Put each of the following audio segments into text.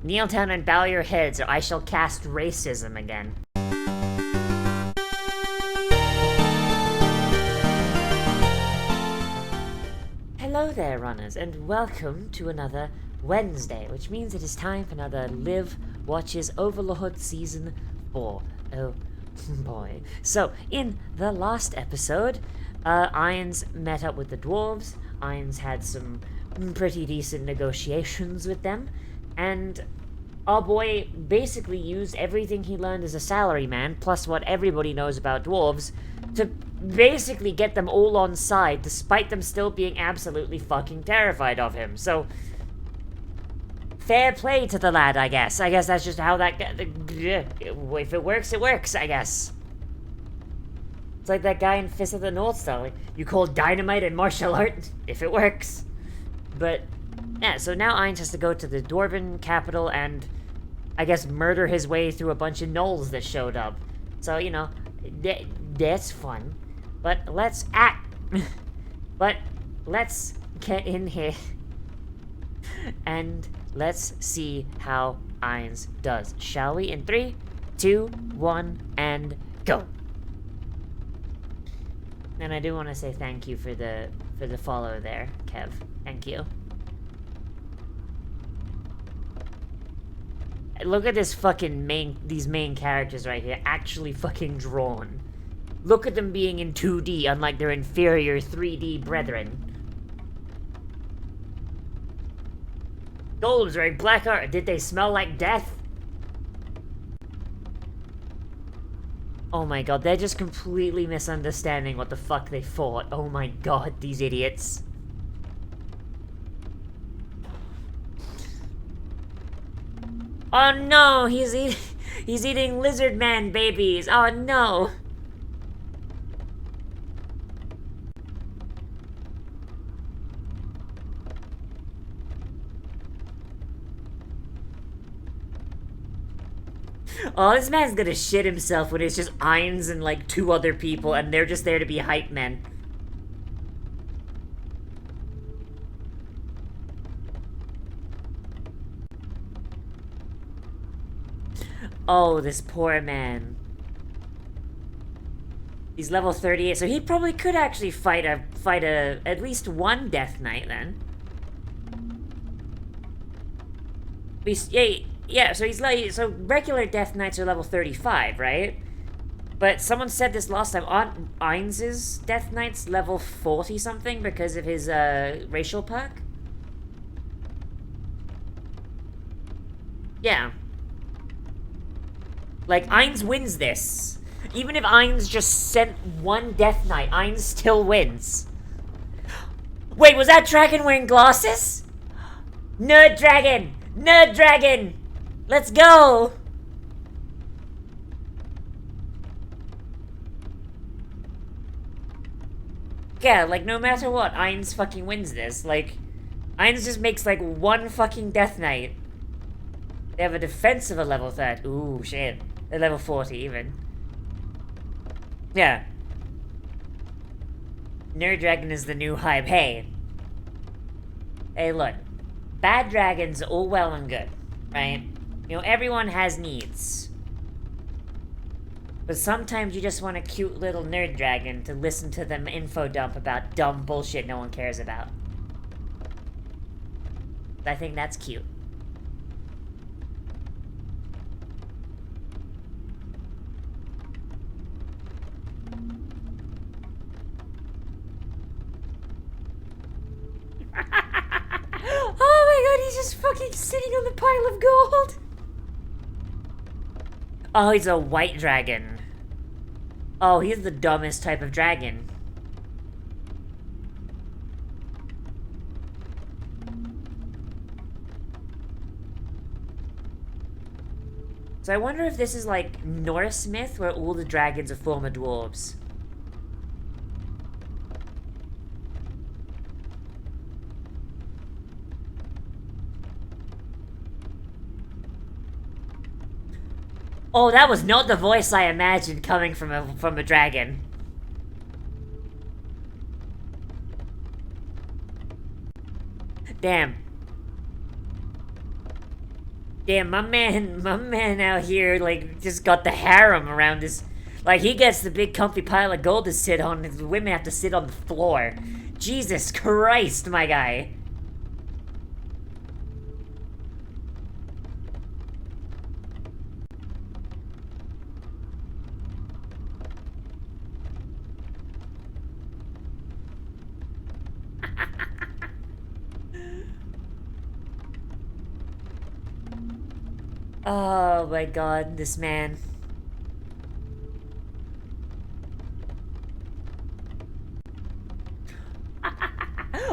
Kneel down and bow your heads, or I shall cast racism again. Hello there, runners, and welcome to another Wednesday, which means it is time for another Live Watches Overlord Season 4. Oh boy. So, in the last episode, Ainz met up with the dwarves. Ainz had some pretty decent negotiations with them, and our boy basically used everything he learned as a salaryman, plus what everybody knows about dwarves, to basically get them all on side, despite them still being absolutely fucking terrified of him. So, fair play to the lad, I guess. I guess that's just how that... If it works, it works, I guess. It's like that guy in Fist of the North Star. Like, you call dynamite and martial art if it works. But, yeah, so now Ainz has to go to the Dwarven capital and, I guess, murder his way through a bunch of gnolls that showed up. So, you know, that's fun. But let's let's get in here and let's see how Ainz does. Shall we? In 3, 2, 1, and go. And I do want to say thank you for the follow there, Kev. Thank you. Look at this fucking these main characters right here, actually fucking drawn. Look at them being in 2D, unlike their inferior 3D brethren. Golems wearing black art. Did they smell like death? Oh my god, they're just completely misunderstanding what the fuck they fought. Oh my god, these idiots. Oh no, he's eating lizard man babies. Oh no. Oh, this man's gonna shit himself when it's just Ainz and like 2 other people and they're just there to be hype men. Oh, this poor man. He's level 38, so he probably could actually fight at least one Death Knight then. Yeah, so he's like, so regular Death Knights are level 35, right? But someone said this last time, aren't Ainz's Death Knights level 40 something because of his racial perk? Yeah. Like, Ainz wins this. Even if Ainz just sent one Death Knight, Ainz still wins. Wait, was that dragon wearing glasses? Nerd dragon! Nerd dragon! Let's go! Yeah, like, no matter what, Ainz fucking wins this. Like, Ainz just makes, like, one fucking Death Knight. They have a defense of a level 30. Ooh, shit. They're level 40, even. Yeah. Nerd Dragon is the new hype. Hey, look. Bad dragons, all well and good, right? You know, everyone has needs. But sometimes you just want a cute little nerd dragon to listen to them info dump about dumb bullshit no one cares about. I think that's cute. Oh my god, he's just fucking sitting on the pile of gold! Oh, he's a white dragon. Oh, he's the dumbest type of dragon. So I wonder if this is like Norse myth, where all the dragons are former dwarves. Oh, that was not the voice I imagined coming from a dragon. Damn. Damn, my man out here, like, just got the harem around his... Like, he gets the big comfy pile of gold to sit on, and the women have to sit on the floor. Jesus Christ, my guy. Oh my god, this man.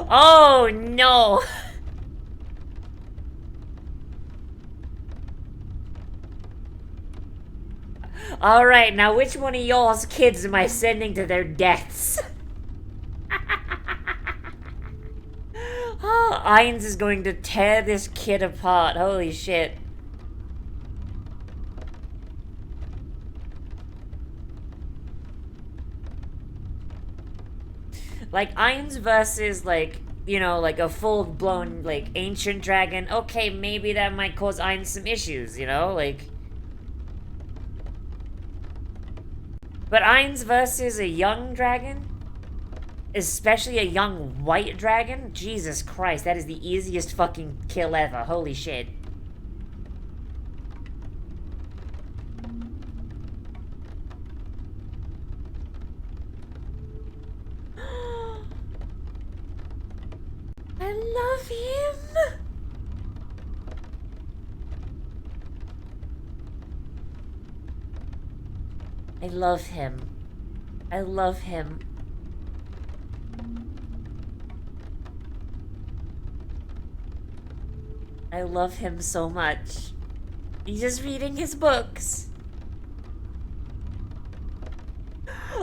Oh no! Alright, now which one of y'all's kids am I sending to their deaths? Oh, Ainz is going to tear this kid apart. Holy shit. Like, Ainz versus, like, you know, like a full-blown, like, ancient dragon. Okay, maybe that might cause Ainz some issues, you know? Like... But Ainz versus a young dragon? Especially a young white dragon? Jesus Christ, that is the easiest fucking kill ever. Holy shit. I love him! I love him. I love him. I love him so much. He's just reading his books.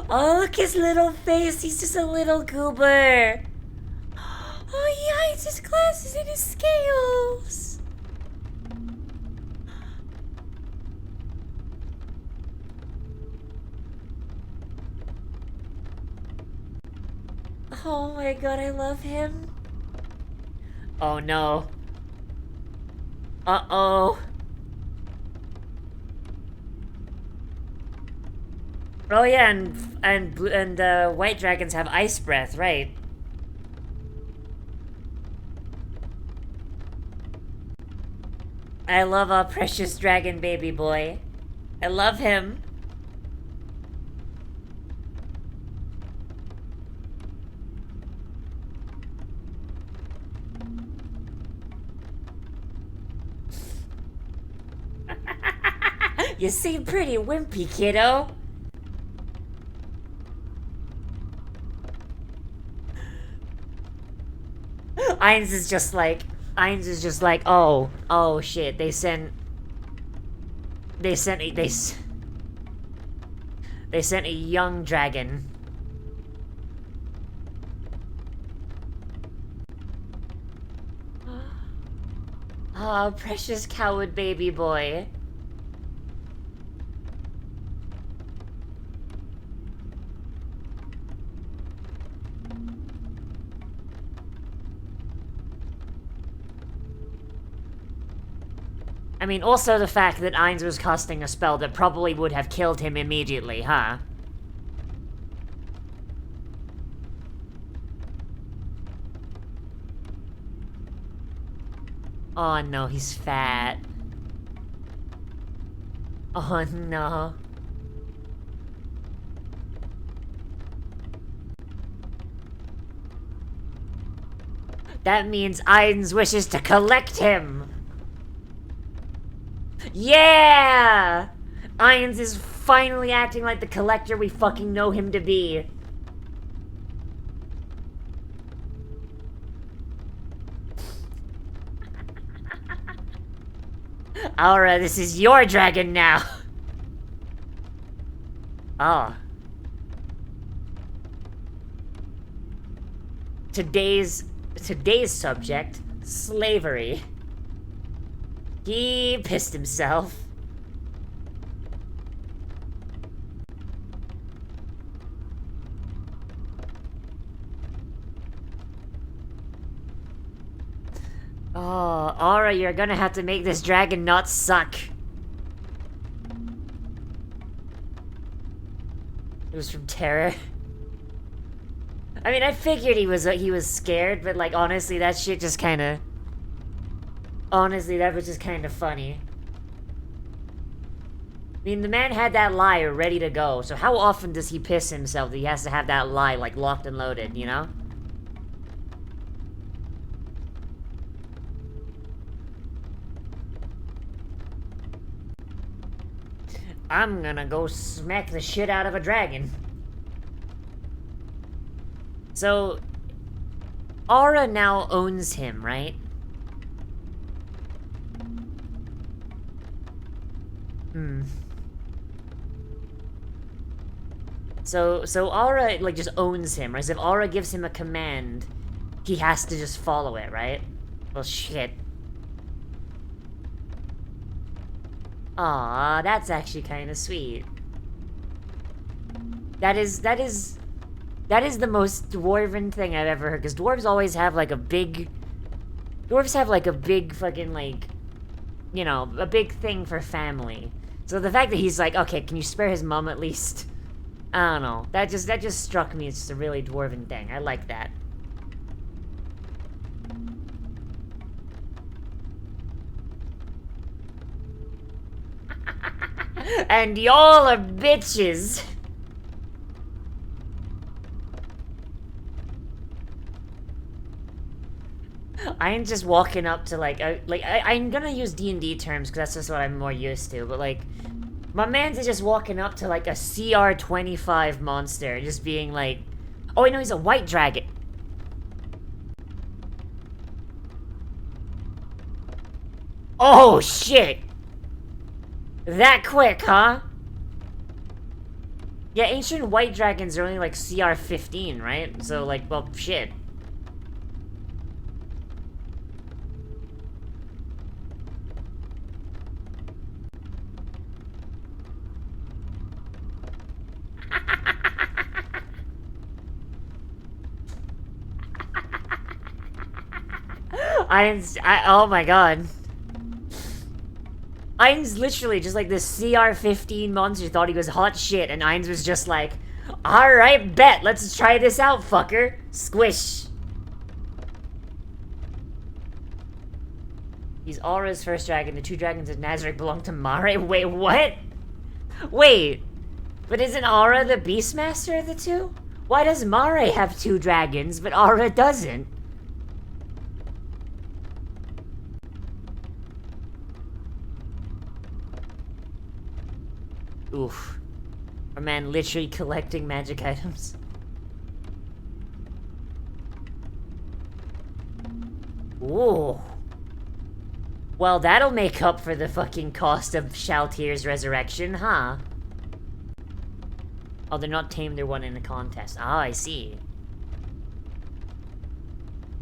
Oh, look his little face. He's just a little goober. Oh, he hides his glasses and his scales. Oh my god, I love him. Oh no. Uh-oh. Oh yeah, and white dragons have ice breath, right? I love our precious dragon baby boy. I love him. You seem pretty wimpy, kiddo. Ainz is just like, oh shit, they sent a young dragon. Oh, precious coward baby boy. I mean, also the fact that Ainz was casting a spell that probably would have killed him immediately, huh? Oh no, he's fat. Oh no. That means Ainz wishes to collect him! Yeah! Ainz is finally acting like the collector we fucking know him to be. Aura, this is your dragon now. Oh. Today's subject, slavery. He pissed himself. Oh, Aura, you're gonna have to make this dragon not suck. It was from terror. I mean, I figured he was scared, but like honestly, that shit just kind of. Honestly, that was just kind of funny. I mean, the man had that lie ready to go, so how often does he piss himself that he has to have that lie, like, locked and loaded, you know? I'm gonna go smack the shit out of a dragon. So, Aura now owns him, right? So Aura, like, just owns him, right? So if Aura gives him a command, he has to just follow it, right? Well, shit. Aw, that's actually kind of sweet. That is the most dwarven thing I've ever heard, because dwarves always have, like, a big... Dwarves have, like, a big fucking, like... You know, a big thing for family. So the fact that he's like, okay, can you spare his mom at least? I don't know. That just struck me as just a really dwarven thing. I like that. And y'all are bitches. I'm just walking up to I'm gonna use D&D terms because that's just what I'm more used to, but like, my man's just walking up to like a CR-25 monster, just being like, oh, I know he's a white dragon. Oh shit! That quick, huh? Yeah, ancient white dragons are only like CR-15, right? So like, well, shit. Oh my god. Ainz literally just like this CR-15 monster thought he was hot shit, and Ainz was just like, alright, bet, let's try this out, fucker. Squish. He's Aura's first dragon. The two dragons of Nazarick belong to Mare. Wait, what? Wait. But isn't Aura the Beastmaster of the two? Why does Mare have two dragons, but Aura doesn't? Oof. Our man literally collecting magic items. Ooh. Well, that'll make up for the fucking cost of Shalltear's resurrection, huh? Oh, they're not tamed, they're won in a contest. Ah, I see.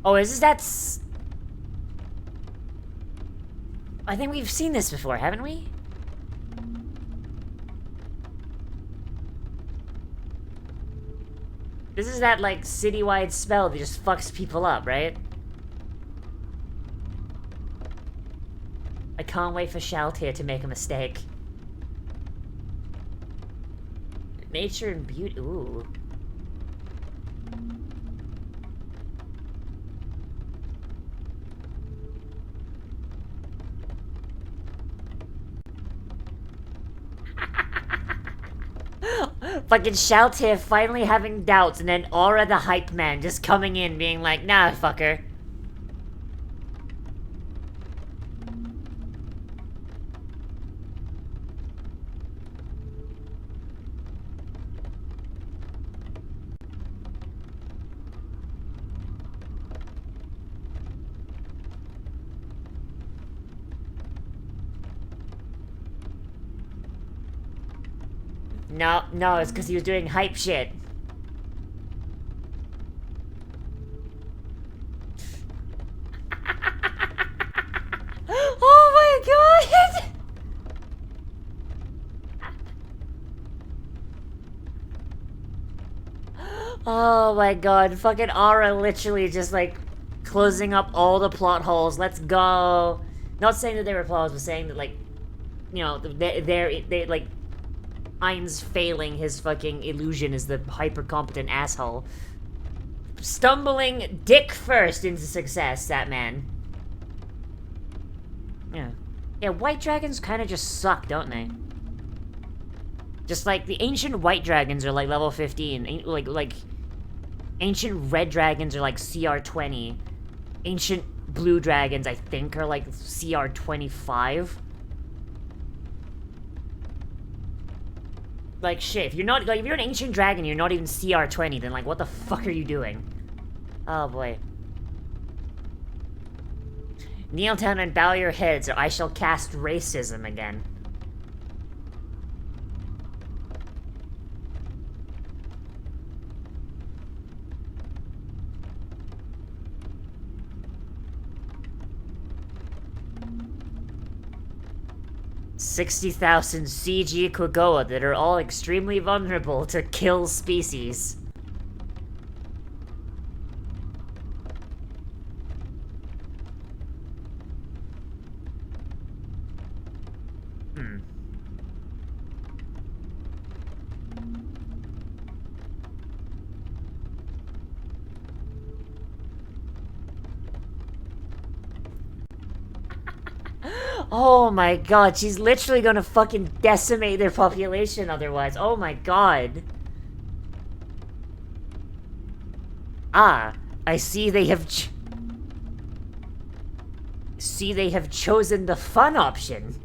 Oh, that's... I think we've seen this before, haven't we? This is that, like, citywide spell that just fucks people up, right? I can't wait for Shalltear to make a mistake. Nature and beauty. Ooh. Fucking Shalltear finally having doubts, and then Aura the hype man just coming in being like, nah, fucker. No, it's because he was doing hype shit. Oh my god! Oh my god, fucking Aura literally just like Closing up all the plot holes. Let's go. Not saying that they were flaws, but saying that, like, you know, they like, Ainz failing his fucking illusion as the hyper-competent asshole. Stumbling dick first into success, that man. Yeah. Yeah, white dragons kind of just suck, don't they? Just like, the ancient white dragons are like level 15. Like, ancient red dragons are like CR 20. Ancient blue dragons, I think, are like CR 25. Like, shit, if you're not, like, if you're an ancient dragon, you're not even CR 20, then, like, what the fuck are you doing? Oh, boy. Kneel down and bow your heads, or I shall cast racism again. $60,000 CG Quagoa that are all extremely vulnerable to kill species. Oh my god, she's literally gonna fucking decimate their population otherwise. Oh my god. Ah, I see they have chosen the fun option.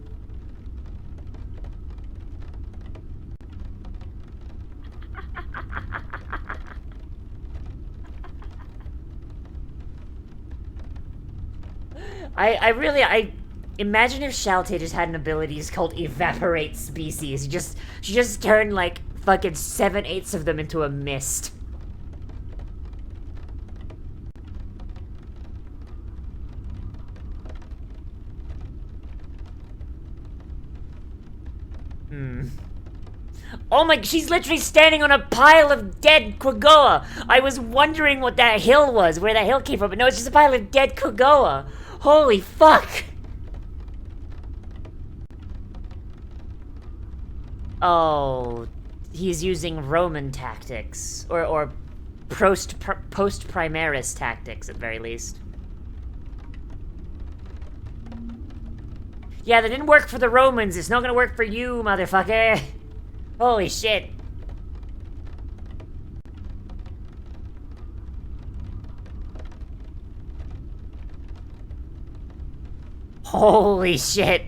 I imagine if Shalltear just had an ability called Evaporate Species. She just turned, like, fucking 7/8 of them into a mist. Oh my, she's literally standing on a pile of dead Quagoa! I was wondering what that hill was, where that hill came from, but no, it's just a pile of dead Quagoa! Holy fuck! Oh, he's using Roman tactics, or post-Primaris tactics at very least. Yeah, that didn't work for the Romans, it's not gonna work for you, motherfucker! Holy shit. Holy shit.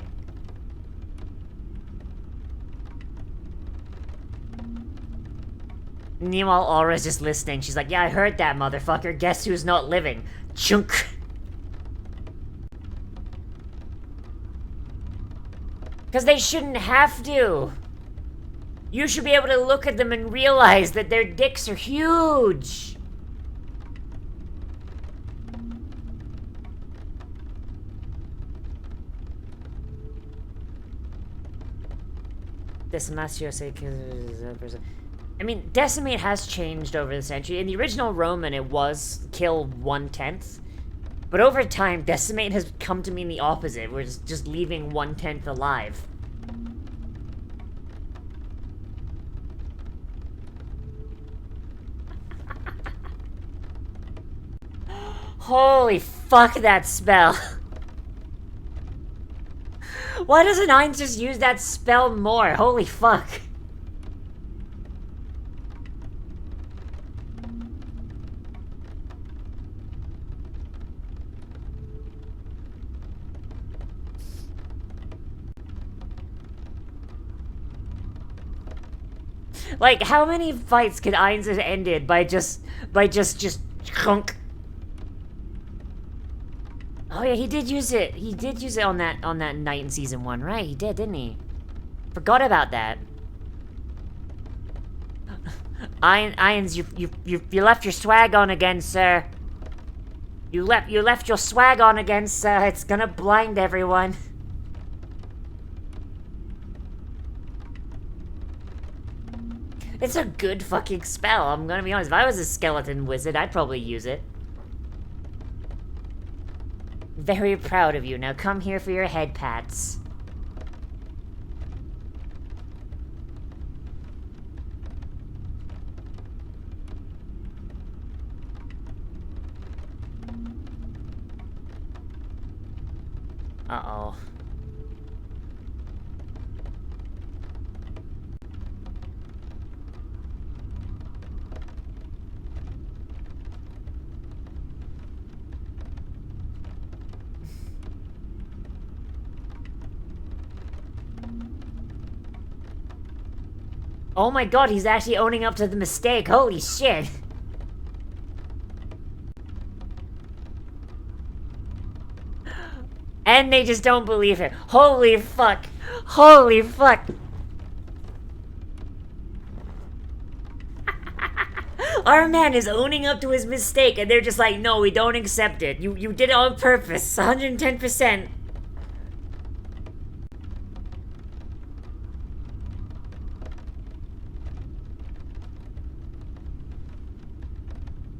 Meanwhile, Aura's just listening. She's like, yeah, I heard that, motherfucker. Guess who's not living? Chunk. Because they shouldn't have to. You should be able to look at them and realize that their dicks are huge. I mean, Decimate has changed over the century. In the original Roman, it was kill 1/10. But over time, Decimate has come to mean the opposite, where it's just leaving 1/10 alive. Holy fuck that spell. Why doesn't Ainz just use that spell more? Holy fuck. Like, how many fights could Ainz have ended by just chunk? Oh yeah, he did use it. He did use it on that night in season 1, right? He did, didn't he? Forgot about that. Ainz, you left your swag on again, sir. You left your swag on again, sir. It's gonna blind everyone. It's a good fucking spell, I'm gonna be honest. If I was a skeleton wizard, I'd probably use it. very proud of you. Now come here for your head pats. Uh-oh. Oh my god, he's actually owning up to the mistake. Holy shit. And they just don't believe it. Holy fuck. Holy fuck. Our man is owning up to his mistake and they're just like, no, we don't accept it. You did it on purpose. 110%.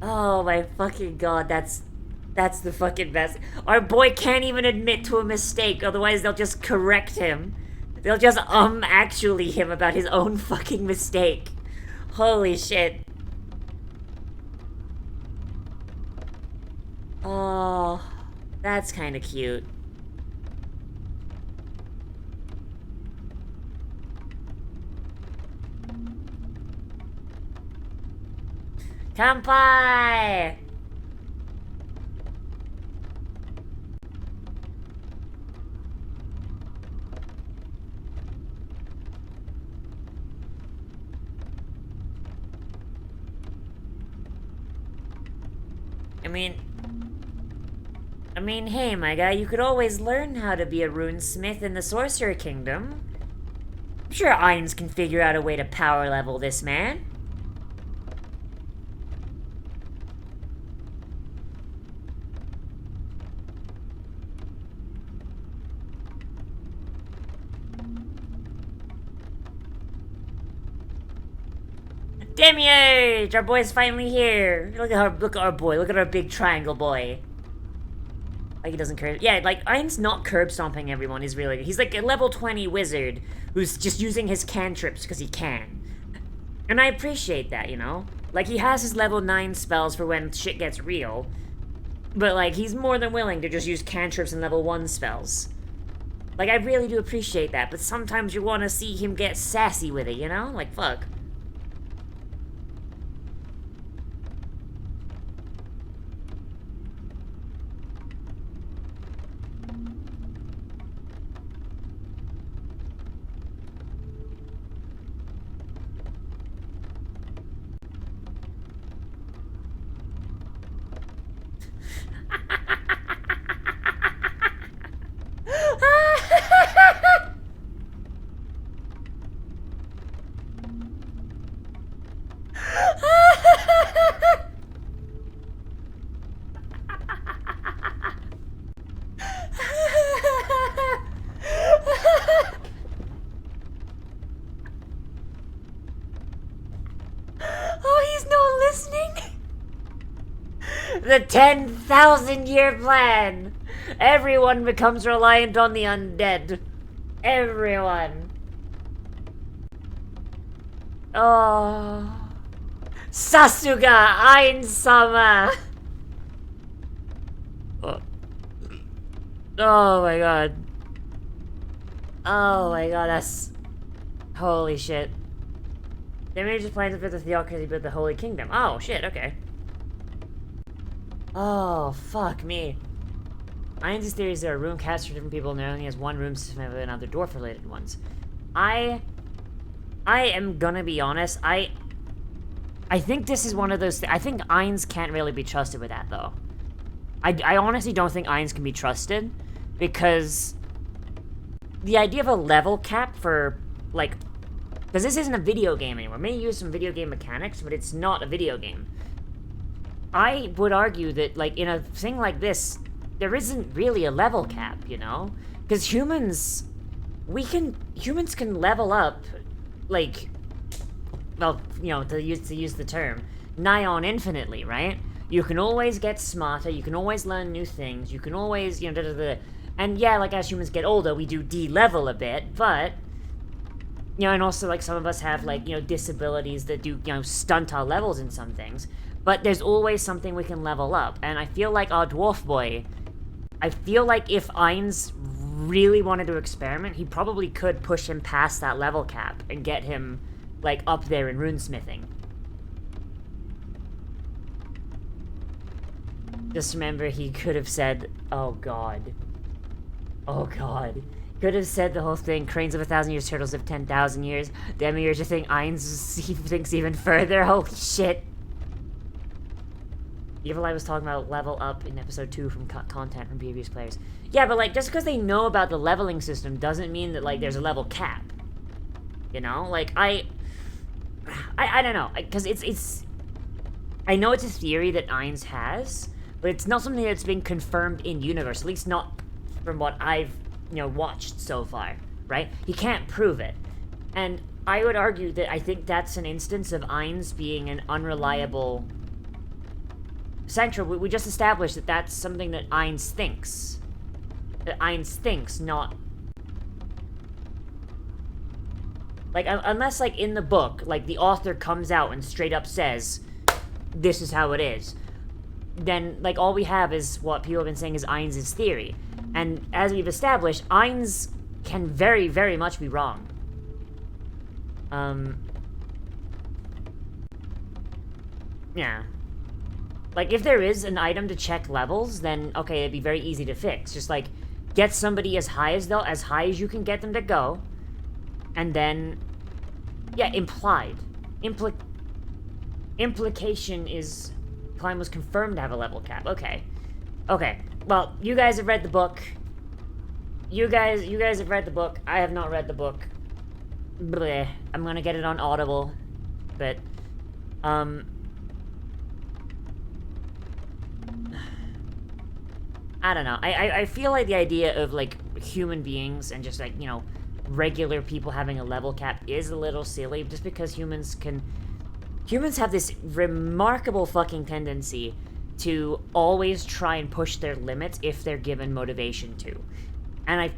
Oh my fucking god, that's the fucking best. Our boy can't even admit to a mistake, otherwise they'll just correct him. They'll just actually him about his own fucking mistake. Holy shit. Oh, that's kind of cute. Kanpai! I mean, hey, my guy, you could always learn how to be a runesmith in the Sorcerer Kingdom. I'm sure Ainz can figure out a way to power level this man. Demiurge! Our boy's finally here! Look at our boy, look at our big triangle boy. Like he doesn't curb. Yeah, like Ainz not curb stomping everyone is really. He's like a level 20 wizard who's just using his cantrips because he can. And I appreciate that, you know? Like he has his level 9 spells for when shit gets real. But like he's more than willing to just use cantrips and level 1 spells. Like I really do appreciate that, but sometimes you want to see him get sassy with it, you know? Like fuck. The 10,000-year plan! Everyone becomes reliant on the undead. Everyone. Oh. Sasuga Ainz-sama! Oh my god. Oh my god, that's... Holy shit. They may just plan to fit the theocracy but the Holy Kingdom. Oh shit, okay. Oh, fuck me. Ainz's theory is there are room casts for different people and there only has one room system and other dwarf-related ones. I am gonna be honest, I think this is one of those I think Ainz can't really be trusted with that, though. I honestly don't think Ainz can be trusted, because the idea of a level cap for, like... Because this isn't a video game anymore. It may use some video game mechanics, but it's not a video game. I would argue that, like, in a thing like this, there isn't really a level cap, you know? Because humans can level up, like, well, you know, to use the term, nigh on infinitely, right? You can always get smarter, you can always learn new things, you can always, you know, And yeah, like, as humans get older, we do de-level a bit, but... You know, and also, like, some of us have, like, you know, disabilities that do, you know, stunt our levels in some things. But there's always something we can level up. And I feel like our dwarf boy... I feel like if Ainz really wanted to experiment, he probably could push him past that level cap and get him, like, up there in runesmithing. Just remember, he could have said, oh god. Oh god. Could have said the whole thing, cranes of 1,000 years, turtles of 10,000 years. Demiurge thing, Ainz he thinks even further. Holy shit. Evil Eye was talking about level up in episode 2 from content from previous players. Yeah, but like, just because they know about the leveling system doesn't mean that like there's a level cap. You know? Like, I don't know. Because it's... I know it's a theory that Ainz has, but it's not something that's been confirmed in universe, at least not from what I've, you know, watched so far, right? He can't prove it. And I would argue that I think that's an instance of Ainz being an unreliable... Central, we just established that that's something that Ainz thinks. That Ainz thinks, not... Like, unless, like, in the book, like, the author comes out and straight up says, this is how it is, then, like, all we have is what people have been saying is Ainz's theory. And as we've established, Ainz can very, very much be wrong. Yeah. Like, if there is an item to check levels, then, okay, it'd be very easy to fix. Just, like, get somebody as high as you can get them to go, and then, yeah, implied. Implication is, Klein was confirmed to have a level cap. Okay. Okay. Well, you guys have read the book. You guys have read the book. I have not read the book. Bleh. I'm gonna get it on Audible. But, I don't know. I feel like the idea of, like, human beings and just, like, you know, regular people having a level cap is a little silly, just because humans have this remarkable fucking tendency to always try and push their limits if they're given motivation to. And I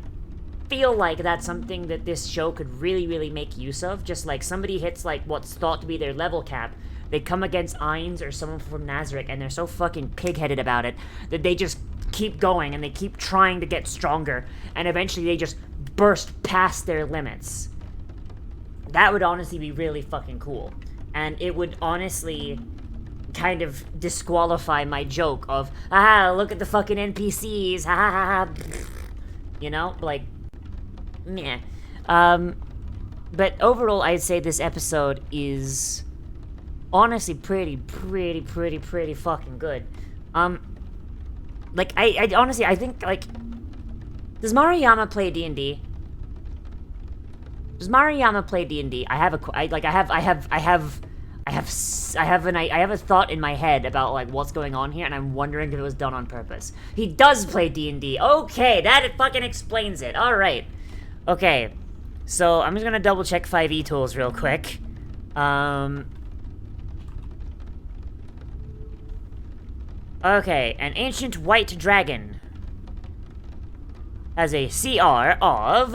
feel like that's something that this show could really, really make use of. Just like somebody hits, like, what's thought to be their level cap, they come against Ainz or someone from Nazarick, and they're so fucking pig-headed about it that they just keep going and they keep trying to get stronger, and eventually they just burst past their limits. That would honestly be really fucking cool. And it would honestly kind of disqualify my joke of, look at the fucking NPCs, ha ha ha ha. You know? Like, meh. But overall, I'd say this episode is honestly pretty fucking good. Like, I honestly, I think, like, does Maruyama play D&D? Does Maruyama play D&D? I have a thought in my head about, like, what's going on here, and I'm wondering if it was done on purpose. He does play D&D. Okay, that fucking explains it. Alright. Okay. So, I'm just gonna double check 5e tools real quick. Okay, an ancient white dragon has a CR of...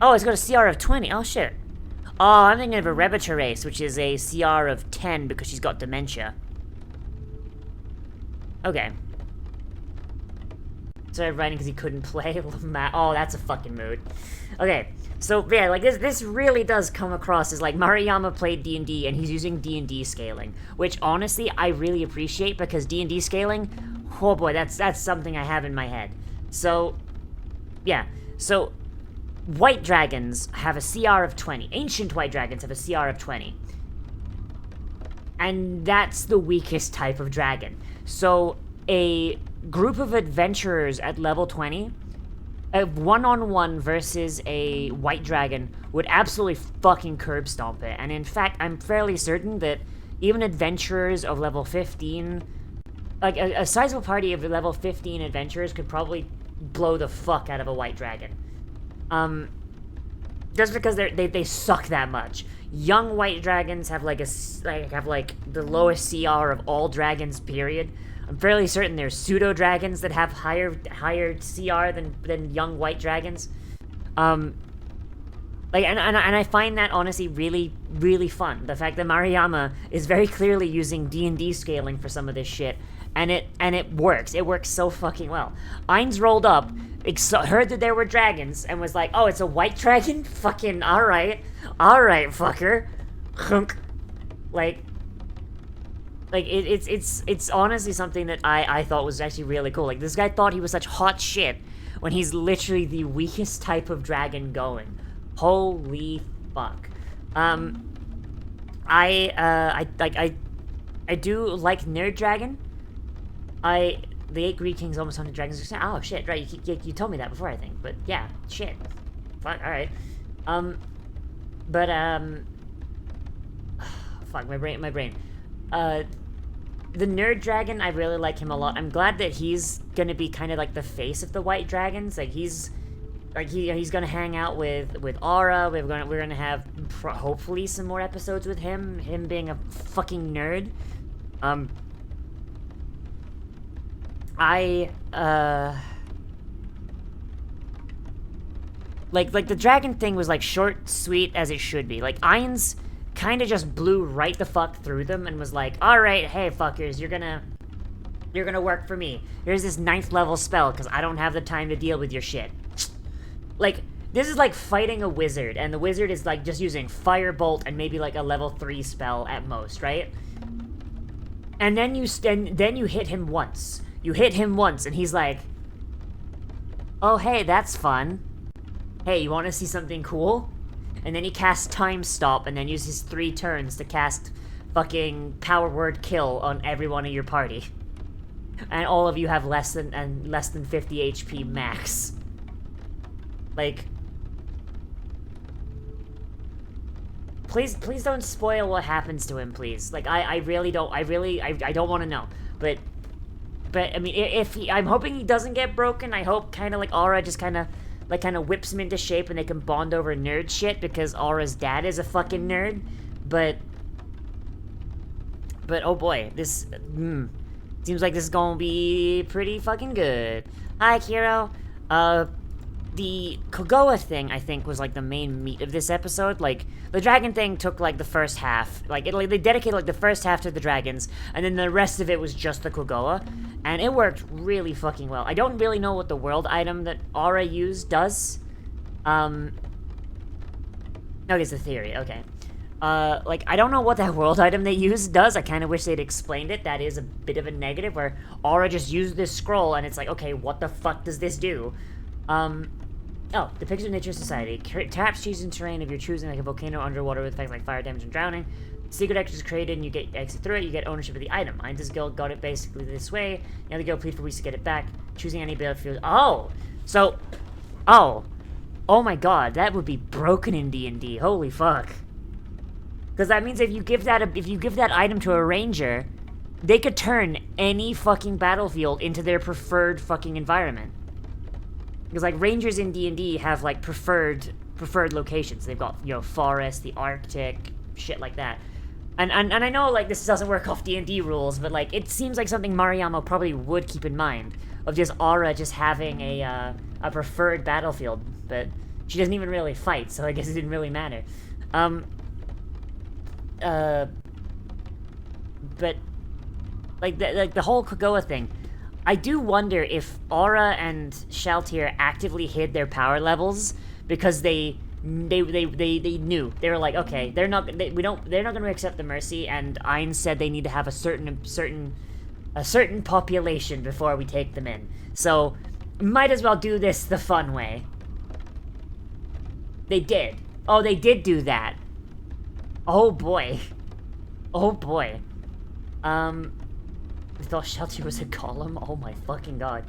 Oh, it's got a CR of 20. Oh, shit. Oh, I'm thinking of a Rebitor race, which is a CR of 10 because she's got dementia. Okay. Started writing because he couldn't play. Oh, that's a fucking mood. Okay, so yeah, like this really does come across as like Maruyama played D&D and he's using D&D scaling, which honestly I really appreciate because D&D scaling, oh boy, that's something I have in my head. So, yeah, so white dragons have a CR of 20. Ancient white dragons have a CR of 20. And that's the weakest type of dragon. So, a group of adventurers at level 20, a one-on-one versus a white dragon would absolutely fucking curb stomp it. And in fact, I'm fairly certain that even adventurers of level 15, like a sizable party of level 15 adventurers could probably blow the fuck out of a white dragon. Just because they suck that much. Young white dragons have like the lowest CR of all dragons, period. I'm fairly certain there's pseudo dragons that have higher CR than young white dragons. Like, and I find that honestly really, really fun. The fact that Mariyama is very clearly using D&D scaling for some of this shit, and it works. It works so fucking well. Ainz rolled up, heard that there were dragons, and was like, "Oh, it's a white dragon? Fucking all right, fucker." Hunk. Like it's honestly something that I thought was actually really cool. Like, this guy thought he was such hot shit when he's literally the weakest type of dragon going. Holy fuck. I do like Nerd Dragon. The 8 Greed Kings, almost 100 dragons. Oh shit, right, you told me that before, I think. But yeah, shit. Fuck, alright. Fuck, my brain. The Nerd Dragon, I really like him a lot. I'm glad that he's gonna be kind of like the face of the white dragons. Like, he's gonna hang out with Aura. We're gonna have hopefully some more episodes with him being a fucking nerd. Like the dragon thing was like short, sweet as it should be. Like, Ainz kind of just blew right the fuck through them and was like, all right, hey fuckers, you're gonna work for me. Here's this 9th level spell because I don't have the time to deal with your shit. Like, this is like fighting a wizard, and the wizard is like just using Firebolt and maybe like a level 3 spell at most, right? And then you hit him once. You hit him once, and he's like, "Oh hey, that's fun. Hey, you want to see something cool?" And then he casts Time Stop, and then uses 3 turns to cast fucking Power Word Kill on every one of your party. And all of you have less than 50 HP max. Like, please don't spoil what happens to him, please. Like, I really don't want to know. But I mean, I'm hoping he doesn't get broken. I hope kind of like Aura just kind of whips him into shape and they can bond over nerd shit because Aura's dad is a fucking nerd. But oh boy, this seems like this is gonna be pretty fucking good. Hi, Kiro. The Quagoa thing, I think, was like the main meat of this episode. Like, the dragon thing took like the first half. Like, they dedicated like the first half to the dragons, and then the rest of it was just the Quagoa, and it worked really fucking well. I don't really know what the world item that Aura used does. Okay, it's a theory. Okay. Like, I don't know what that world item they used does. I kind of wish they'd explained it. That is a bit of a negative, where Aura just used this scroll, and it's like, okay, what the fuck does this do? Oh, depiction of nature society. Taps choosing terrain of your choosing, like a volcano underwater with effects like fire damage and drowning. Secret exit is created and you get exit through it, you get ownership of the item. Ainz's guild got it basically this way. The other guild plead for weeks to get it back. Choosing any battlefield. Oh! So, oh my god, that would be broken in D&D. Holy fuck. Because that means if you give that item to a ranger, they could turn any fucking battlefield into their preferred fucking environment. Because, like, rangers in D&D have, like, preferred locations. They've got, you know, forest, the Arctic, shit like that. And I know, like, this doesn't work off D&D rules, but, like, it seems like something Mariyama probably would keep in mind. Of just Aura just having a preferred battlefield. But she doesn't even really fight, so I guess it didn't really matter. But, like, the whole Quagoa thing, I do wonder if Aura and Shalltear actively hid their power levels because they knew. They were like, okay, they're not going to accept the mercy, and Ainz said they need to have a certain population before we take them in. So, might as well do this the fun way. They did. Oh, they did do that. Oh boy. Oh boy. I thought Shalltear was a golem? Oh my fucking god.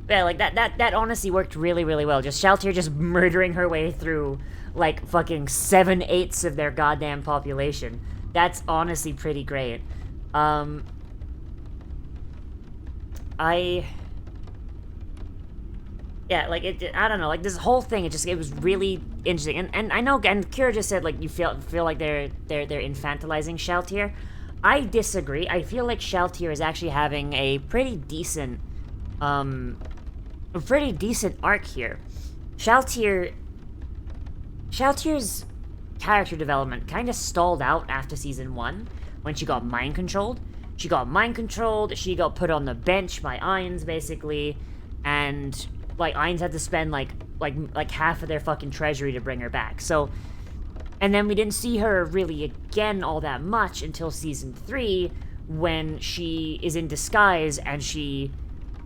Yeah, like, that honestly worked really, really well. Just Shalltear just murdering her way through, like, fucking 7/8 of their goddamn population. That's honestly pretty great. yeah, like I don't know, like this whole thing, it was really interesting. And I know, and Kira just said like you feel like they're infantilizing Shalltear. I disagree. I feel like Shalltear is actually having a pretty decent arc here. Shalltear's character development kind of stalled out after season 1 when she got mind controlled. She got put on the bench by Ainz, basically, and like Ainz had to spend like half of their fucking treasury to bring her back. So, and then we didn't see her really again all that much until season 3, when she is in disguise and she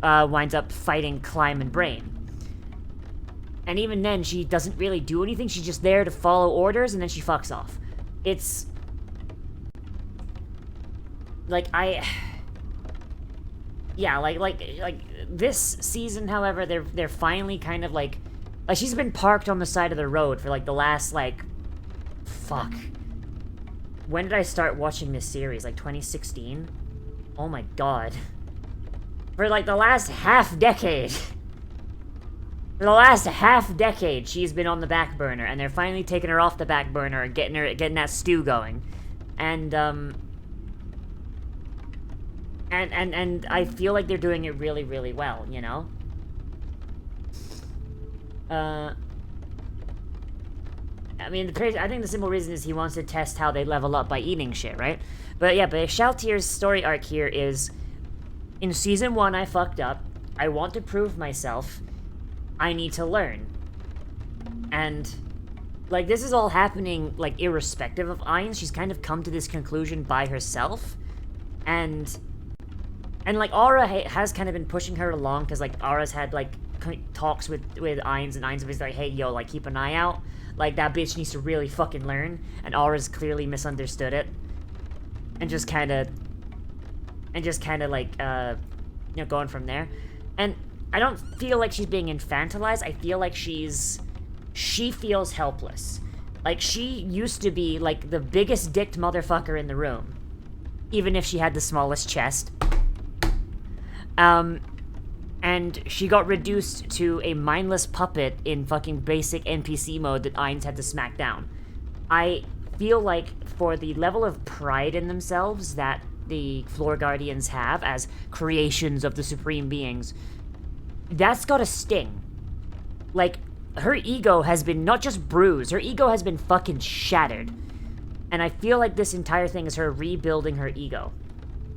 winds up fighting Climb and Brain. And even then, she doesn't really do anything. She's just there to follow orders, and then she fucks off. It's like yeah, like this season, however, they're finally kind of like she's been parked on the side of the road for like the last fuck. When did I start watching this series? Like 2016? Oh my god. For like the last half decade. For the last half decade, she's been on the back burner, and they're finally taking her off the back burner and getting that stew going. And and I feel like they're doing it really, really well, you know? I mean, I think the simple reason is he wants to test how they level up by eating shit, right? But yeah, but Shalltear's story arc here is, in season 1, I fucked up. I want to prove myself. I need to learn. And, like, this is all happening, like, irrespective of Ainz. She's kind of come to this conclusion by herself. And like, Aura has kind of been pushing her along, because, like, Aura's had, like, talks with Ainz, and Ainz was like, hey, yo, like, keep an eye out. Like, that bitch needs to really fucking learn. And Aura's clearly misunderstood it. And just kind of, like, you know, going from there. And I don't feel like she's being infantilized. I feel like she feels helpless. Like, she used to be, like, the biggest dicked motherfucker in the room. Even if she had the smallest chest. And she got reduced to a mindless puppet in fucking basic NPC mode that Ainz had to smack down. I feel like for the level of pride in themselves that the Floor Guardians have as creations of the Supreme Beings, that's gotta sting. Like, her ego has been not just bruised, her ego has been fucking shattered. And I feel like this entire thing is her rebuilding her ego.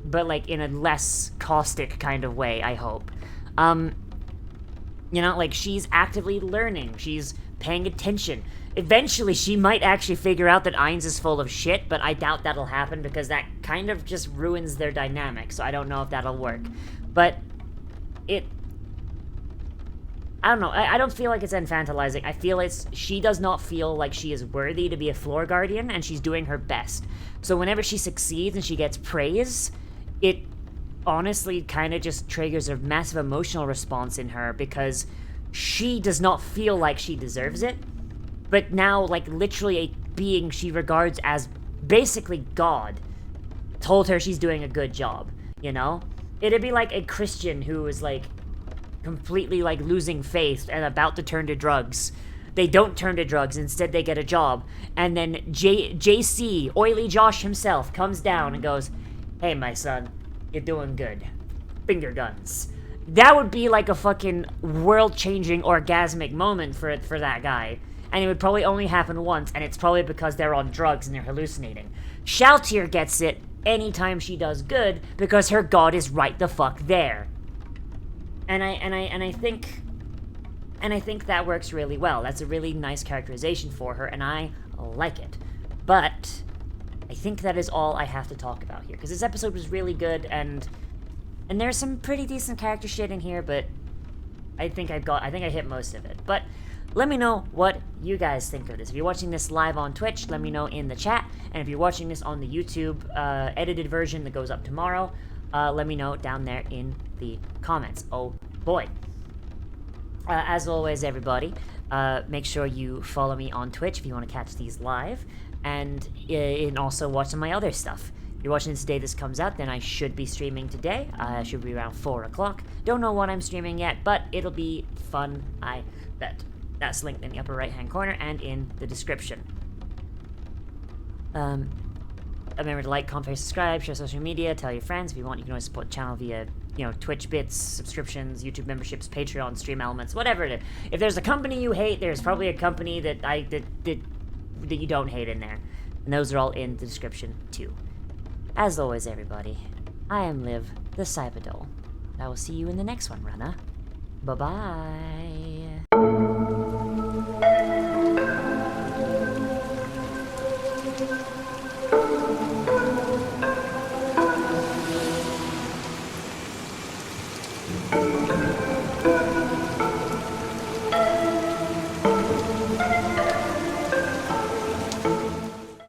But, like, in a less caustic kind of way, I hope. You know, like, she's actively learning. She's paying attention. Eventually, she might actually figure out that Ainz is full of shit, but I doubt that'll happen because that kind of just ruins their dynamic, so I don't know if that'll work. But I don't know. I don't feel like it's infantilizing. I feel she does not feel like she is worthy to be a Floor Guardian, and she's doing her best. So whenever she succeeds and she gets praise, it honestly kind of just triggers a massive emotional response in her because she does not feel like she deserves it. But now, like, literally a being she regards as basically God told her she's doing a good job, you know? It'd be like a Christian who is, like, completely, like, losing faith and about to turn to drugs. They don't turn to drugs, instead they get a job. And then JC, Oily Josh himself, comes down and goes, hey, my son, you're doing good. Finger guns. That would be like a fucking world-changing orgasmic moment for that guy. And it would probably only happen once, and it's probably because they're on drugs and they're hallucinating. Shalltear gets it anytime she does good because her god is right the fuck there. And I think that works really well. That's a really nice characterization for her, and I like it. But I think that is all I have to talk about here, because this episode was really good, and there's some pretty decent character shit in here, but I think I hit most of it. But let me know what you guys think of this. If you're watching this live on Twitch, let me know in the chat. And if you're watching this on the YouTube edited version that goes up tomorrow, let me know down there in the comments. Oh boy. As always, everybody, make sure you follow me on Twitch if you want to catch these live, and also watch some of my other stuff. you're watching this the day this comes out, then I should be streaming today. I should be around 4 o'clock. Don't know what I'm streaming yet, but it'll be fun, I bet. That's linked in the upper right-hand corner and in the description. Remember to like, comment, subscribe, share social media, tell your friends. If you want, you can always support the channel via, Twitch bits, subscriptions, YouTube memberships, Patreon, stream elements, whatever it is. If there's a company you hate, there's probably a company that you don't hate in there. And those are all in the description, too. As always, everybody, I am Liv, the Cyberdoll. I will see you in the next one, runner. Bye-bye.